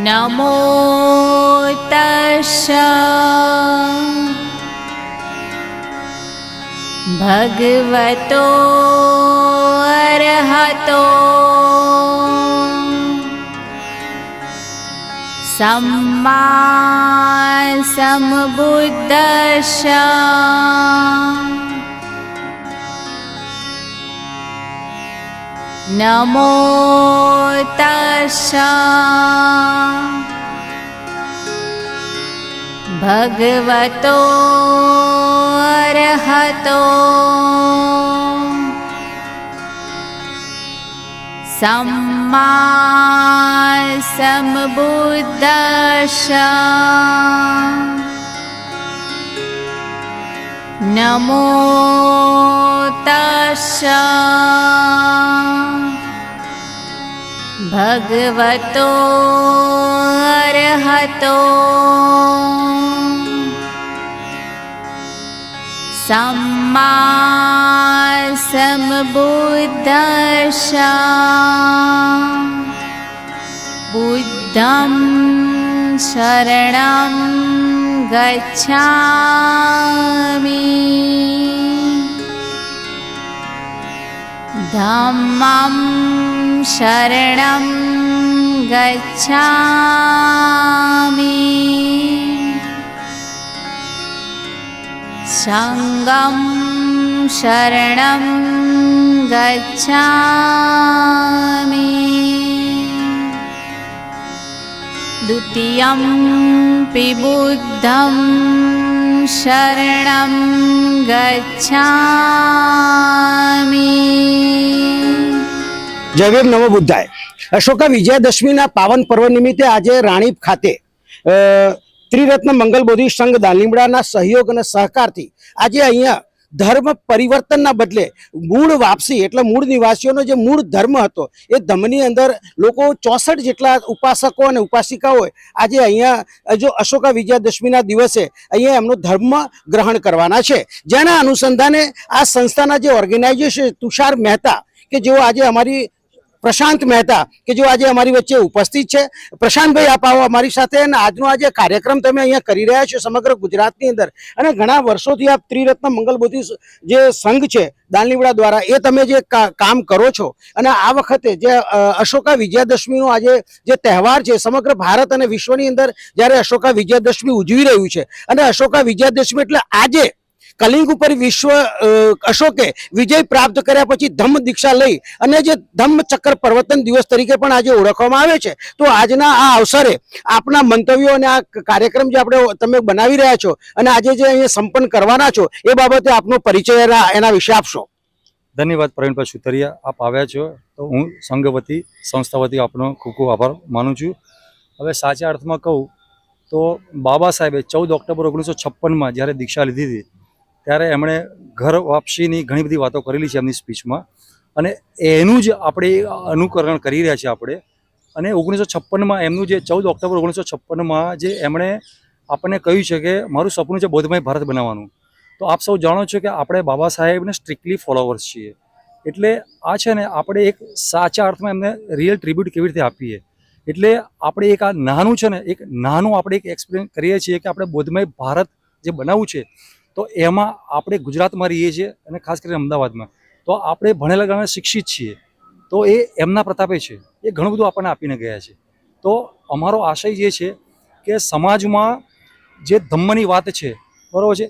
नमो तस्सै भगवतो अरहतो सम्मा सम्बुद्दस्स। नमो तस्सै भगवतो अरहतो सम्मा सम्बुद्दस्स। नमो तस्सै भगवतो अरहतो सम्मा सम्बुद्दस्स। बुद्धं शरणं गच्छामि, धम्मं शरणं गच्छामि, संघं शरणं गच्छामि, द्वितीयं पि बुद्धं शरणं गच्छामि। जय भीम, नमो बुद्धाय। अशोका विजयादशमीना पावन पर्व निमित्ते आज राणीप खाते त्रिरत्न मंगल बोधि संघ दालीमડાના સહયોગ અને સહકારથી આજે અહીંયા ધર્મ પરિવર્તનના બદલે મૂળ વાપસી એટલે મૂળ નિવાસીઓનો જે મૂળ ધર્મ હતો એ ધર્મની અંદર લોકો 64 જેટલા ઉપાસકો અને ઉપાસિકાઓ આજે અહીંયા જો અશોકા વિજયાદશમીના દિવસે અહીંયા એમનો ધર્મ ગ્રહણ કરવાના છે, જેના અનુસંધાને આ સંસ્થાના જે ઓર્ગેનાઇઝેશન તુષાર મહેતા કે જેઓ આજે અમારી प्रशांत मेहता के जो आज अमारी वच्चे उपस्थित है। प्रशांत भाई आप आओ अमारी साथे। आजनो आज कार्यक्रम तमे अहींया करी रह्या छो समग्र गुजरातनी अंदर अने घणा वर्षोथी आप त्रिरत्न मंगलबोधि जे संघ छे दालीमड़ा द्वारा ए तमे जे काम करो छो अने आ वखते जे अशोका विजयादशमीनो आजे जे तहेवार छे समग्र भारत अने विश्वनी अंदर ज्यारे अशोका विजयादशमी उजवी रह्युं छे अने अशोका विजयादशमी एटले आजे कलिंग पर विश्व अशोके विजय प्राप्त कर्या पछी धम्म दीक्षा लई अने जे धम्म चक्र परिवर्तन दिवस तरीके पण आज ओळखवामां आवे छे। तो आजना आ अवसरे आपना मंतव्यो अने आ कार्यक्रम जे आपणे तमे बनावी रह्या छो अने आजे जे अहींया संपन्न करवाना छो ए बाबते आपनो परिचय एना विषय आपशो। धन्यवाद प्रवीणभाई सुतरिया, आप आव्या छो तो हूँ संघ वती संस्था वती आपनो खूब खूब आभार मानु छुं। हवे साचा अर्थमां कहूं तो बाबा साहेबे 14 ऑक्टोबर 1956 में ज्यारे दीक्षा लीधी हती त्यारे एमणे घर वापसीनी घणी बधी वातो करेली छे एमनी स्पीचमां अने एनुं ज आपणे अनुकरण करी रह्या छे आपणे। अने 1956 में एमनुं जे 14 ऑक्टोबर 1956 में जे एमणे आपणे कह्युं छे के मारुं सपनुं छे बोधमय भारत बनाववानुं। तो आप सौ जाणो छो के आपणे बाबा साहेबने स्ट्रिक्टली फॉलोवर्स छीए एटले आ छे ने आपणे एक साचा अर्थमां एમને रियल ट्रिब्यूट केवी रीते आपीए। एटले आपणे एक आ नानुं छे ने एक नानुं आपणे एक एक्सप्लेन करीए छीए के आपणे बोधमय भारत जे बनावવું છે तो एमां आपणे गुजरातमां रहीए छीए अने खास करीने अमदावादमां तो आपणे भणेला गणेला शिक्षित छीए तो ए एमना प्रतापे छे ए घणुं बधुं आपणे आपीने गया छे। तो अमारो आशय जे छे के समाजमां जे धम्मनी वात छे बरोबर छे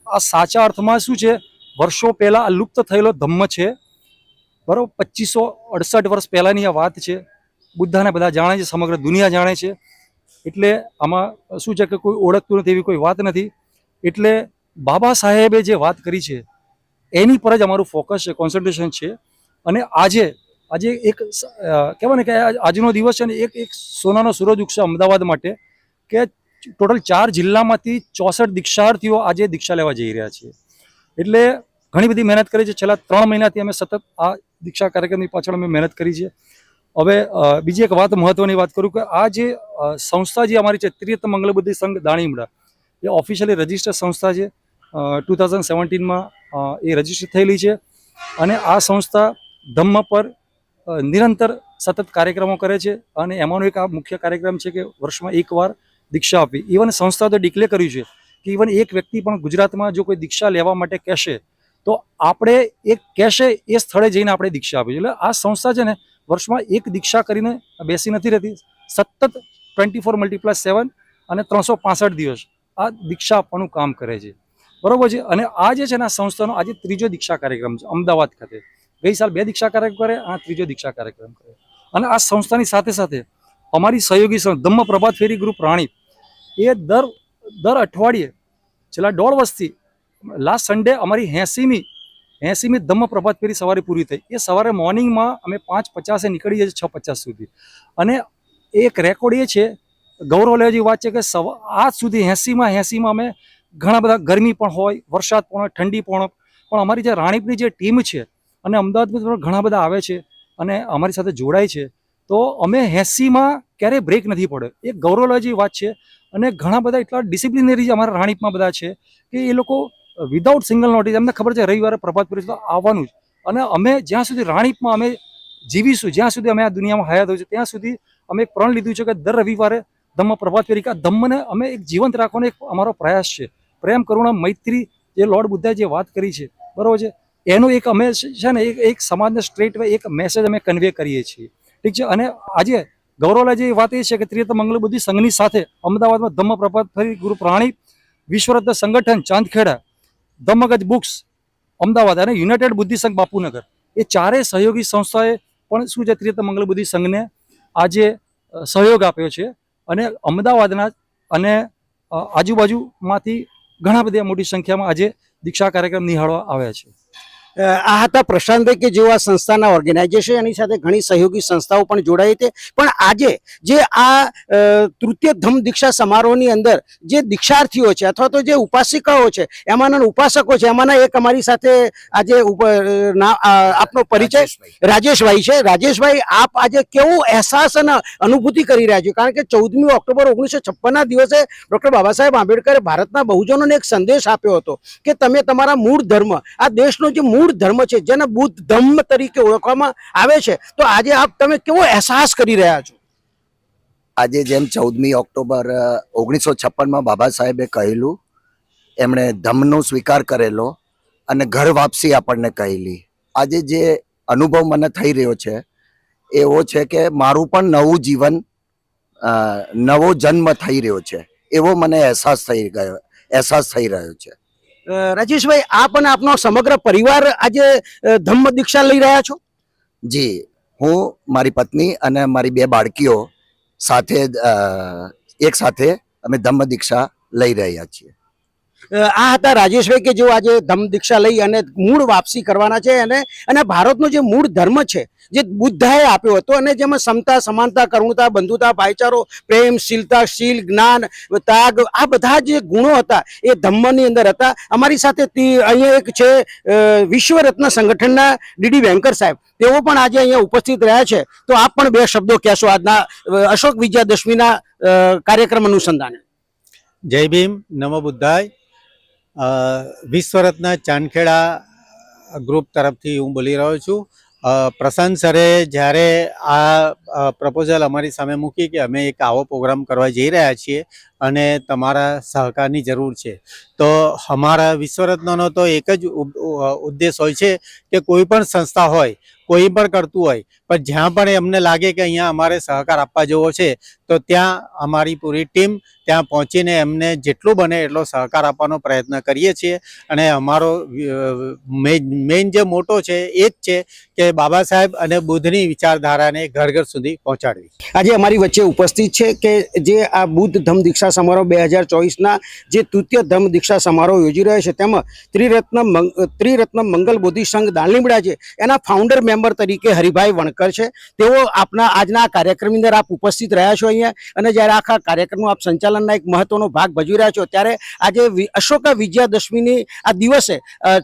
आ साचा अर्थमां शुं छे वर्षो पहेला आ लुप्त थयेलो धम्म छे बरोबर 2568 वर्ष पहेलानी आ वात छे। बुद्धाने बधा जाणे छे, समग्र दुनिया जाणे छे एटले आमां शुं छे के कोई ओळखतुं नथी एवी कोई वात नथी। एटले बाबा साहेबे जे वात करी छे एनी पर ज अमारुं फोकस छे, कॉन्सन्ट्रेशन छे। अने आजे आजे एक कहेवाय ने के आजनो दिवस छे ने एक सोनानो सूरज उगशे अमदावाद माटे के टोटल 4 जिल्लामांथी 64 दीक्षार्थीओ आजे दीक्षा लेवा जई रह्या छे। एटले घणी बधी मेहनत करी छे। छेल्ला 3 महीनाथी अमे सतत आ दीक्षा कार्यक्रमनी पाछळ अमे मेहनत करी छे। हवे बीजी एक वात महत्वनी वात करूं के आ जे संस्था जे अमारी छे त्रिरत्न मंगलबोधि संघ दाणीमड़ा ए ऑफिशियली रजिस्टर संस्था छे। 2017 में ये रजिस्टर थयेली छे अने आ संस्था धम्म पर નિરંતર સતત કાર્યક્રમો કરે છે અને એમાંનો એક આ મુખ્ય કાર્યક્રમ છે કે વર્ષમાં એકવાર દીક્ષા આપવી. ઇવન સંસ્થા તો ડિક્લેર કર્યું છે કે ઇવન એક વ્યક્તિ પણ ગુજરાતમાં જો કોઈ દીક્ષા લેવા માટે કહેશે તો આપણે એક કહેશે એ સ્થળે જઈને આપણે દીક્ષા આપીએ. એટલે આ સંસ્થા છે ને વર્ષમાં એક દીક્ષા કરીને બેસી નથી રહેતી, સતત 24/7 અને 365 દિવસ આ દીક્ષા આપવાનું કામ કરે છે. બરોબર છે. અને આ જે છે ને આ સંસ્થાનો આજે ત્રીજો દીક્ષા કાર્યક્રમ છે અમદાવાદ ખાતે. ગઈ સાલ 2 દીક્ષા કાર્યક્રમ કરે, આ ત્રીજો દીક્ષા કાર્યક્રમ કરે. અને આ સંસ્થાની સાથે સાથે અમારી સહયોગી સંસ્થા ધમ્મ પ્રભાત ફેરી ગ્રુપ રાણીપ એ દર અઠવાડિયે છેલ્લા 1.5 વર્ષથી લાસ્ટ સન્ડે અમારી 80મી ધમ્મ પ્રભાત ફેરી સવારે પૂરી થઈ. એ સવારે મોર્નિંગમાં અમે 5:50 નીકળી જઈએ 6:50 સુધી. અને એક રેકોર્ડ એ છે, ગૌરવ લેવા જેવી વાત છે કે આજ સુધી 80માં અમે ઘણા બધા ગરમી પણ હોય, વરસાદ પણ હોય, ઠંડી પણ અમારી જે રાણીપની જે ટીમ છે અને અમદાવાદમાં ઘણા બધા આવે છે અને અમારી સાથે જોડાય છે, તો અમે 80માં ક્યારેય બ્રેક નથી પડ્યો. એ ગૌરવ લેવા જેવી વાત છે. અને ઘણા બધા એટલા ડિસિપ્લિનરી અમારા રાણીપમાં બધા છે કે એ લોકો વિધાઉટ સિંગલ નોટિસ, એમને ખબર છે રવિવારે પ્રભાત ફેરી તો આવવાનું જ. અને અમે જ્યાં સુધી રાણીપમાં અમે જીવીશું, જ્યાં સુધી અમે આ દુનિયામાં હયાત હોઈશું, ત્યાં સુધી અમે એક પ્રણ લીધું છે કે દર રવિવારે ધમ્મ પ્રભાત ફેરી, આ ધમ્મને અમે એક જીવંત રાખવાનો એક અમારો પ્રયાસ છે. પ્રેમ, કરુણા, મૈત્રી જે લોર્ડ બુદ્ધે જે વાત કરી છે, બરોબર છે, એનો એક અમે છે ને એક સમાજને સ્ટ્રેટ વે એક મેસેજ અમે કન્વે કરીએ છીએ. ઠીક છે. અને આજે ગૌરવલા જેવી વાત એ છે કે ત્રિરત્ન મંગલ બુદ્ધિ સંઘની સાથે અમદાવાદમાં ધમ્મ પ્રભાત ફેરી ગ્રુપ રાણીપ, વિશ્વરત્ન સંગઠન ચાંદખેડા, ધમ્મગજ બુક્સ અમદાવાદ અને યુનાઇટેડ બુદ્ધિ સંઘ બાપુનગર, એ ચારેય સહયોગી સંસ્થાએ પણ શું છે ત્રિરત્ન મંગલ બુદ્ધિ સંઘને આજે સહયોગ આપ્યો છે. અને અમદાવાદના અને આજુબાજુમાંથી ઘણા બધા મોટી સંખ્યામાં આજે દીક્ષા કાર્યક્રમ નિહાળવા આવ્યા છે. આ હતા પ્રશાંતભાઈ કે જેઓ આ સંસ્થાના ઓર્ગેનાઇઝેશન એની સાથે ઘણી સહયોગી સંસ્થાઓ પણ જોડાઈ હતી. પણ આજે જે આ તૃતીય ધમ્મ દીક્ષા સમારોહની અંદર જે દીક્ષાર્થીઓ છે અથવા તો જે ઉપાસિકાઓ છે, એમાંના ઉપાસકો છે, એમાંના એક અમારી સાથે આજે આપનો પરિચય રાજેશભાઈ છે. રાજેશભાઈ, આપ આજે કેવું અહેસાસ અને અનુભૂતિ કરી રહ્યા છો? કારણ કે 14મી ઓક્ટોબર 1956ના દિવસે ડોક્ટર બાબા સાહેબ આંબેડકરે ભારતના બહુજનોને એક સંદેશ આપ્યો હતો કે તમે તમારા મૂળ ધર્મ, આ દેશનો જે મૂળ ધર્મ છે જેને બુદ્ધ ધમ્મ તરીકે ઓળખવામાં આવે છે, તો આજે આપ તમે કેવો અહેસાસ કરી રહ્યા છો? આજે જેમ 14મી ઓક્ટોબર 1956માં બાબા સાહેબે કહેલું, એમણે ધમ્મનો સ્વીકાર કરેલો અને ઘર વાપસી આપણને કહેલી. આજે જે અનુભવ મને થઈ રહ્યો છે એવો છે કે મારું પણ નવું જીવન, નવો જન્મ થઈ રહ્યો છે એવો મને અહેસાસ થઈ રહ્યો છે. રાજેશભાઈ, આપ અને આપનો સમગ્ર પરિવાર આજે ધમ્મ દીક્ષા લઈ રહ્યા છો? જી, હું, મારી પત્ની અને મારી 2 બાળકીઓ સાથે એક સાથે અમે ધમ્મ દીક્ષા લઈ રહ્યા છીએ. આ હતા રાજેશભાઈ કે જેઓ આજે ધમ્મ દીક્ષા લઈ અને મૂળ વાપસી કરવાના છે. અને ભારતનો જે મૂળ ધર્મ છે જે બુદ્ધાએ આપ્યો હતો અને જેમાં સમતા, સમાનતા, કરુણતા, બંધુતા, ભાઈચારો, પ્રેમ, શીલતા, શીલ, જ્ઞાન, ત્યાગ, આ બધા જે ગુણો હતા એ ધમ્મની અંદર હતા. અમારી સાથે અહીંયા એક છે વિશ્વરત્ન સંગઠનના ડીડી વેંકર સાહેબ, તેઓ પણ આજે અહીંયા ઉપસ્થિત રહ્યા છે. તો આપ પણ 2 શબ્દો કહેશો આજના અશોક વિજયાદશમીના કાર્યક્રમ અનુસંધાને? જય ભીમ, નમો બુદ્ધાય. વિશ્વરત્ન ચાંદખેડા ગ્રુપ તરફથી હું બોલી રહ્યો છું. પ્રશાંત સરે જ્યારે આ પ્રપોઝલ અમારી સામે મૂકી કે અમે એક આવો પ્રોગ્રામ કરવા જઈ રહ્યા છીએ અને તમારા સહકારની જરૂર છે, તો અમારા વિશ્વરત્નનો તો એક જ ઉદ્દેશ હોય છે કે કોઈ પણ સંસ્થા હોય, કોઈ પણ કરતું હોય, પણ જ્યાં પણ એમને લાગે કે અહીંયા અમારે સહકાર આપવા જેવો છે તો ત્યાં અમારી પૂરી ટીમ ત્યાં પહોંચીને એમને જેટલું બને એટલો સહકાર આપવાનો પ્રયત્ન કરીએ છીએ. અને અમારો મેઇન જે મોટો છે એ જ છે કે બાબા સાહેબ અને બુદ્ધની વિચારધારાને ઘર ઘર સુધી પહોંચાડવી. આજે અમારી વચ્ચે ઉપસ્થિત છે કે જે આ બુદ્ધ ધમ્મ દીક્ષા સમારોહ 2024ના જે તૃતીય ધમ્મ દીક્ષા સમારોહ યોજી રહ્યો છે તેમાં ત્રિરત્ન મંગલ બોધિ સંઘ દાણીલીમડા છે એના ફાઉન્ડર મેમ્બર તરીકે હરિભાઈ વણકર છે. તેઓ આપના આજના કાર્યક્રમની અંદર આપ ઉપસ્થિત રહ્યા છો અહીંયા, અને જ્યારે આખા કાર્યક્રમનું આપ સંચાલનના એક મહત્વનો ભાગ ભજવી રહ્યા છો, ત્યારે આજે અશોકા વિજયાદશમીની આ દિવસે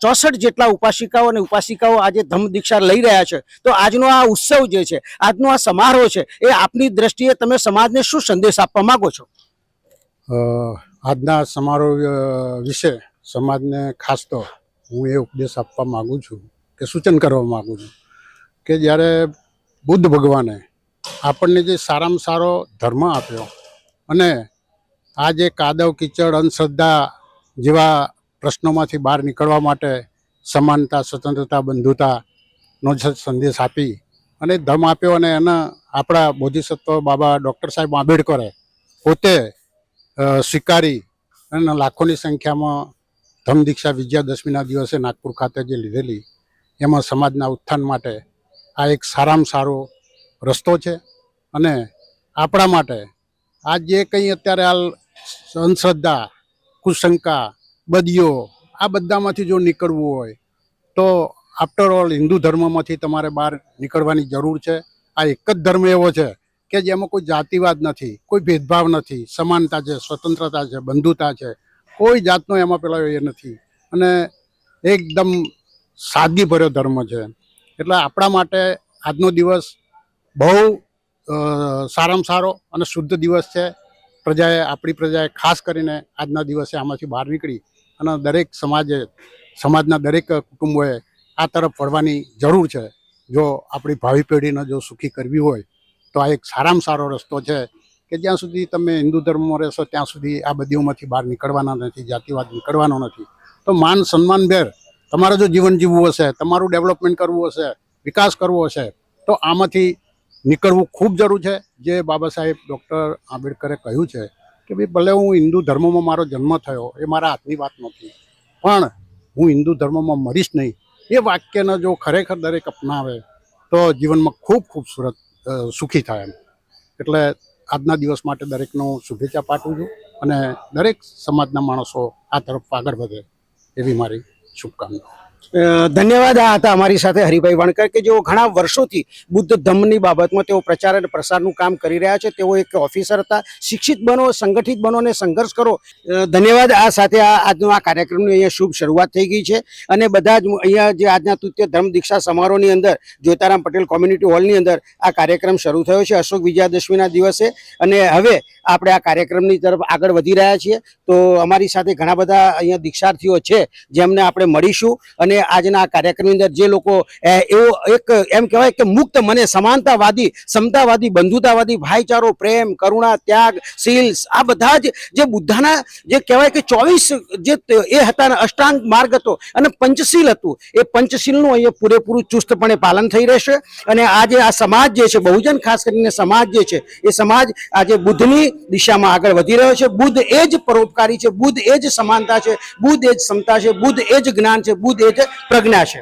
64 જેટલા ઉપાસિકાઓ અને ઉપાસિકાઓ આજે ધમ્મ દીક્ષા લઈ રહ્યા છે. તો આજનો આ ઉત્સવ જે છે, આજનો આ સમારોહ છે, એ આપની દ્રષ્ટિએ તમે સમાજને શું સંદેશ આપવા માંગો છો? આજના સમારોહ વિશે સમાજને ખાસ તો હું એ ઉપદેશ આપવા માગું છું કે સૂચન કરવા માગું છું કે જ્યારે બુદ્ધ ભગવાને આપણને જે સારામાં સારો ધર્મ આપ્યો અને આ જે કાદવ કીચડ અંધશ્રદ્ધા જેવા પ્રશ્નોમાંથી બહાર નીકળવા માટે સમાનતા, સ્વતંત્રતા, બંધુતાનો જે સંદેશ આપી અને ધર્મ આપ્યો, અને એના આપણા બોધિસત્વ બાબા ડૉક્ટર સાહેબ આંબેડકરે પોતે સ્વીકારી અને લાખોની સંખ્યામાં ધમ્મ દીક્ષા વિજયાદશમીના દિવસે નાગપુર ખાતે જે લીધેલી, એમાં સમાજના ઉત્થાન માટે આ એક સારામાં સારો રસ્તો છે. અને આપણા માટે આ જે કંઈ અત્યારે હાલ અંધશ્રદ્ધા, કુસંકા, બદીઓ, આ બધામાંથી જો નીકળવું હોય તો આફ્ટર ઓલ હિન્દુ ધર્મમાંથી તમારે બહાર નીકળવાની જરૂર છે. આ એક જ ધર્મ એવો છે કે જેમાં કોઈ જાતિવાદ નથી, કોઈ ભેદભાવ નથી, સમાનતા છે, સ્વતંત્રતા છે, બંધુતા છે, કોઈ જાતનો એમાં પેલો એ નથી, અને એકદમ સાદગીભર્યો ધર્મ છે. એટલે આપણા માટે આજનો દિવસ બહુ સારામાં સારો અને શુદ્ધ દિવસ છે. આપણી પ્રજાએ ખાસ કરીને આજના દિવસે આમાંથી બહાર નીકળી અને દરેક સમાજના દરેક કુટુંબોએ આ તરફ વળવાની જરૂર છે. જો આપણી ભાવિ પેઢીને જો સુખી કરવી હોય તો આ એક સારામાં સારો રસ્તો છે કે જ્યાં સુધી તમે હિન્દુ ધર્મમાં રહેશો ત્યાં સુધી આ બધીઓમાંથી બહાર નીકળવાના નથી, જાતિવાદ નીકળવાનો નથી. તો માન સન્માનભેર તમારે જો જીવન જીવવું હશે, તમારું ડેવલપમેન્ટ કરવું હશે, વિકાસ કરવો હશે, તો આમાંથી નીકળવું ખૂબ જરૂર છે. જે બાબા સાહેબ ડૉક્ટર આંબેડકરે કહ્યું છે કે ભાઈ ભલે હું હિન્દુ ધર્મમાં મારો જન્મ થયો, એ મારા હાથની વાત નથી, પણ હું હિન્દુ ધર્મમાં મરીશ નહીં. એ વાક્યને જો ખરેખર દરેક અપનાવે તો જીવનમાં ખૂબ ખૂબસૂરત સુખી થાય એમ. એટલે આજના દિવસ માટે દરેકનો શુભેચ્છા પાઠવું છું અને દરેક સમાજના માણસો આ તરફ આગળ વધે એવી મારી શુભકામના. ધન્યવાદ. આ હતા અમારી સાથે હરિભાઈ વણકર કે જેઓ ઘણા વર્ષોથી બુદ્ધ ધમ્મની બાબતમાં તેઓ પ્રચાર અને પ્રસારનું કામ કરી રહ્યા છે. તેઓ એક ઓફિસર હતા. શિક્ષિત બનો, સંગઠિત બનો અને સંઘર્ષ કરો. ધન્યવાદ. આ સાથે આજનો આ કાર્યક્રમની અહીંયા શુભ શરૂઆત થઈ ગઈ છે અને બધા જ અહીંયા જે આજના તૃતીય ધર્મ દીક્ષા સમારોહની અંદર જ્યોતારામ પટેલ કોમ્યુનિટી હોલની અંદર આ કાર્યક્રમ શરૂ થયો છે અશોક વિજયાદશમીના દિવસે. અને હવે આપણે આ કાર્યક્રમની તરફ આગળ વધી રહ્યા છીએ. તો અમારી સાથે ઘણા બધા અહીંયા દીક્ષાર્થીઓ છે જેમને આપણે મળીશું અને આજના આ કાર્યક્રમની અંદર જે લોકો એવો એક એમ કહેવાય કે મુક્ત મને સમાનતાવાદી, સમતાવાદી, બંધુતાવાદી, ભાઈચારો, પ્રેમ, કરુણા, ત્યાગ, શીલ, આ બધા જ જે બુદ્ધના જે કહેવાય કે 24 જે એ હતા, અષ્ટાંગ માર્ગ હતો અને પંચશીલ હતું, એ પંચશીલનું અહીંયા પૂરેપૂરું ચુસ્તપણે પાલન થઈ રહેશે. અને આજે આ સમાજ જે છે, બહુજન ખાસ કરીને સમાજ જે છે, એ સમાજ આજે બુદ્ધની દિશામાં આગળ વધી રહ્યો છે. બુદ્ધ એ જ પરોપકારી છે, બુદ્ધ એ જ સમાનતા છે, બુદ્ધ એ જ સમતા છે, બુદ્ધ એ જ જ્ઞાન છે, બુદ્ધ એ જ પ્રજ્ઞા છે.